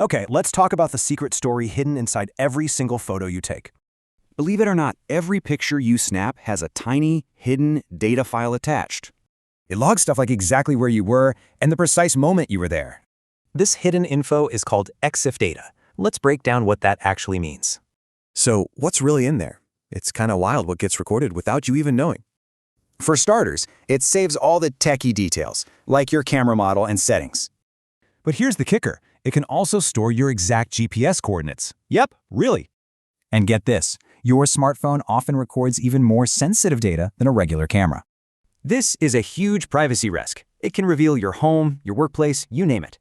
Okay, let's talk about the secret story hidden inside every single photo you take. Believe it or not, every picture you snap has a tiny, hidden data file attached. It logs stuff like exactly where you were and the precise moment you were there. This hidden info is called Exif data. Let's break down what that actually means. So what's really in there? It's kind of wild what gets recorded without you even knowing. For starters, it saves all the techie details, like your camera model and settings. But here's the kicker. It can also store your exact GPS coordinates. Yep, really. And get this, your smartphone often records even more sensitive data than a regular camera. This is a huge privacy risk. It can reveal your home, your workplace, you name it.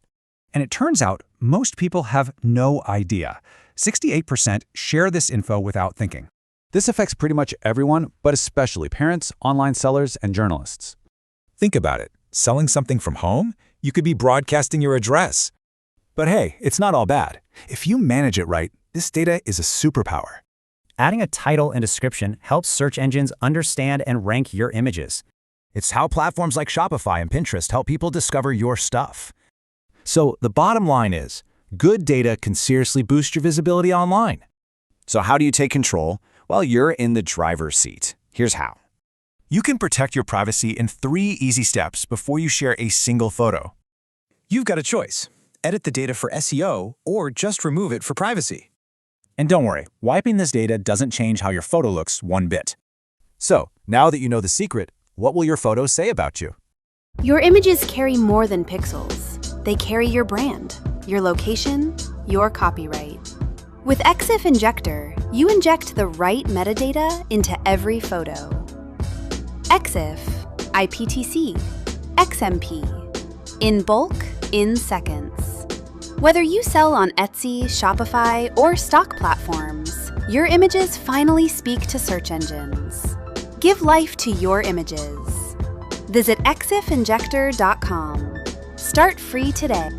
And it turns out most people have no idea. 68% share this info without thinking. This affects pretty much everyone, but especially parents, online sellers, and journalists. Think about it. Selling something from home? You could be broadcasting your address. But hey, it's not all bad. If you manage it right, this data is a superpower. Adding a title and description helps search engines understand and rank your images. It's how platforms like Shopify and Pinterest help people discover your stuff. So the bottom line is, good data can seriously boost your visibility online. So how do you take control? Well, you're in the driver's seat. Here's how. You can protect your privacy in 3 easy steps before you share a single photo. You've got a choice. Edit the data for SEO or just remove it for privacy. And don't worry, wiping this data doesn't change how your photo looks one bit. So, now that you know the secret, what will your photos say about you? Your images carry more than pixels. They carry your brand, your location, your copyright. With Exif Injector, you inject the right metadata into every photo. Exif, IPTC, XMP. In bulk, in seconds. Whether you sell on Etsy, Shopify, or stock platforms, your images finally speak to search engines. Give life to your images. Visit exifinjector.com. Start free today.